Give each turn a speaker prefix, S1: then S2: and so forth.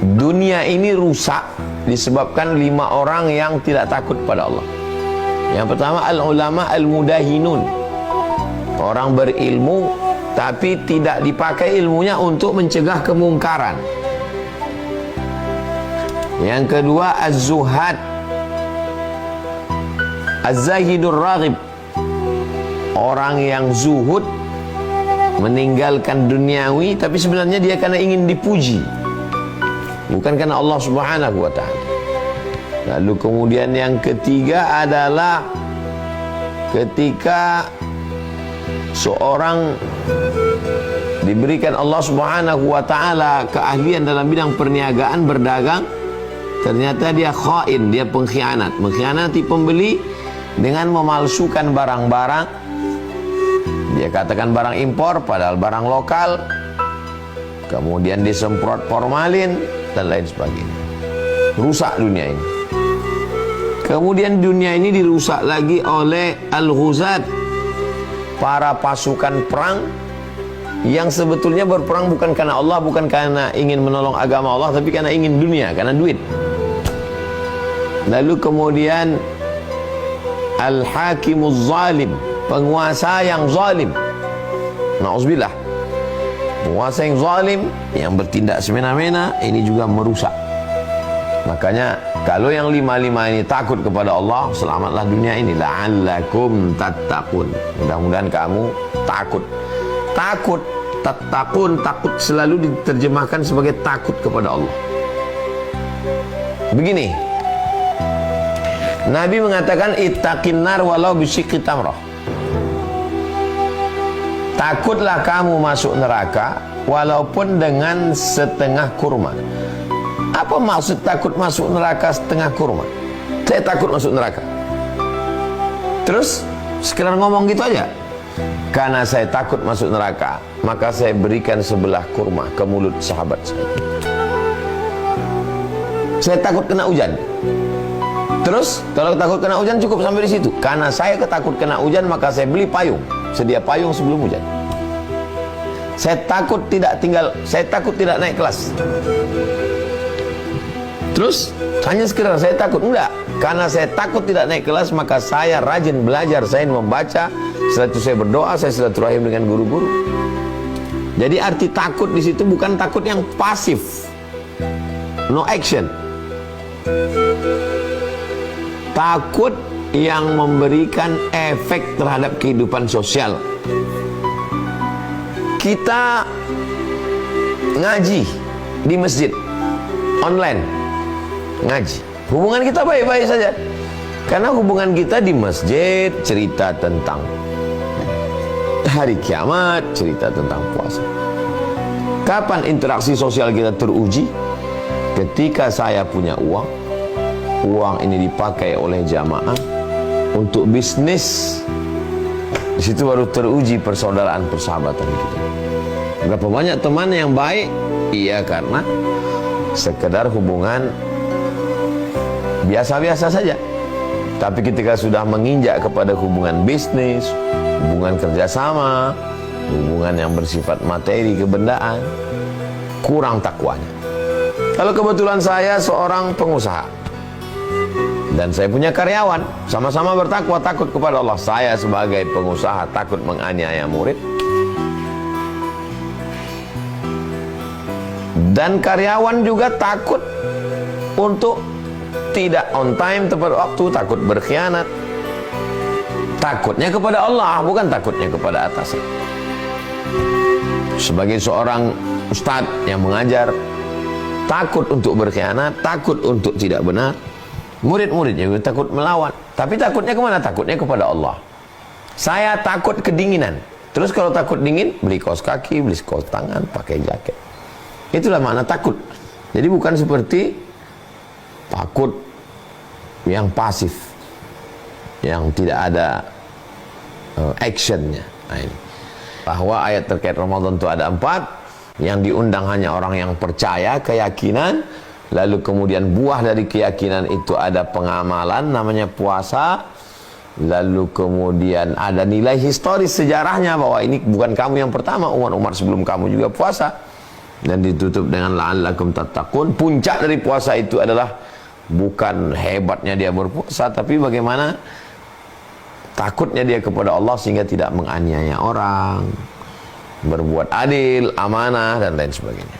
S1: dunia ini rusak disebabkan 5 orang yang tidak takut pada Allah. Yang pertama, al-ulama al-mudahinun, orang berilmu tapi tidak dipakai ilmunya untuk mencegah kemungkaran. Yang kedua, az-zuhad, az-zahidur raghib, orang yang zuhud, meninggalkan duniawi tapi sebenarnya dia karena ingin dipuji, bukan karena Allah Subhanahu wa ta'ala. Lalu kemudian yang ketiga adalah ketika seorang diberikan Allah Subhanahu wa ta'ala keahlian dalam bidang perniagaan, berdagang, ternyata dia khain, dia pengkhianat, mengkhianati pembeli dengan memalsukan barang-barang. Dia katakan barang impor padahal barang lokal, kemudian disemprot formalin dan lain sebagainya. Rusak dunia ini. Kemudian dunia ini dirusak lagi oleh al-ghuzat, para pasukan perang yang sebetulnya berperang bukan karena Allah, bukan karena ingin menolong agama Allah, tapi karena ingin dunia, karena duit. Lalu kemudian al-hakimuz zalim, penguasa yang zalim. Na'udzubillah. Penguasa yang zalim, yang bertindak semena-mena, ini juga merusak. Makanya kalau yang 5 ini takut kepada Allah, selamatlah dunia ini. La'allakum tattaqun. Mudah-mudahan kamu takut. Takut, tattaqun, takut selalu diterjemahkan sebagai takut kepada Allah. Begini, Nabi mengatakan ittaqin nar walau bisyikki tamrah. Takutlah kamu masuk neraka walaupun dengan setengah kurma. Apa maksud takut masuk neraka setengah kurma? Saya takut masuk neraka. Terus sekedar ngomong gitu aja. Karena saya takut masuk neraka, maka saya berikan sebelah kurma ke mulut sahabat saya. Saya takut kena hujan. Terus kalau takut kena hujan cukup sampai di situ. Karena saya ketakut kena hujan, maka saya beli payung, sedia payung sebelum hujan. Saya takut tidak naik kelas. Terus hanya sekedar saya takut, enggak. Karena saya takut tidak naik kelas, maka saya rajin belajar, saya membaca, setelah itu saya berdoa, saya silaturahim dengan guru-guru. Jadi arti takut di situ bukan takut yang pasif, no action. Takut yang memberikan efek terhadap kehidupan sosial. Kita ngaji di masjid online, ngaji, hubungan kita baik-baik saja. Karena hubungan kita di masjid cerita tentang hari kiamat, cerita tentang puasa. Kapan interaksi sosial kita teruji? Ketika saya punya uang, uang ini dipakai oleh jamaah untuk bisnis. Di situ baru teruji persaudaraan, persahabatan kita. Berapa banyak teman yang baik? Iya, karena sekedar hubungan biasa-biasa saja. Tapi ketika sudah menginjak kepada hubungan bisnis, hubungan kerjasama, hubungan yang bersifat materi, kebendaan, kurang takwanya. Kalau kebetulan saya seorang pengusaha dan saya punya karyawan, sama-sama bertakwa, takut kepada Allah. Saya sebagai pengusaha takut menganiaya murid, dan karyawan juga takut untuk tidak on time, tepat waktu, takut berkhianat. Takutnya kepada Allah, bukan takutnya kepada atasan. Sebagai seorang ustadz yang mengajar, takut untuk berkhianat, takut untuk tidak benar. Murid-muridnya juga takut melawan. Tapi takutnya kemana? Takutnya kepada Allah. Saya takut kedinginan. Terus kalau takut dingin, beli kaos kaki, beli kaos tangan, pakai jaket. Itulah makna takut. Jadi bukan seperti takut yang pasif, yang tidak ada actionnya. Nah, ini. Bahwa ayat terkait Ramadan itu ada 4. Yang diundang hanya orang yang percaya, keyakinan. Lalu kemudian buah dari keyakinan itu ada pengamalan, namanya puasa. Lalu kemudian ada nilai historis sejarahnya, bahwa ini bukan kamu yang pertama, umat-umat sebelum kamu juga puasa. dan ditutup dengan la'allakum tattaqun. Puncak dari puasa itu adalah bukan hebatnya dia berpuasa, tapi bagaimana takutnya dia kepada Allah sehingga tidak menganiaya orang, berbuat adil, amanah dan lain sebagainya.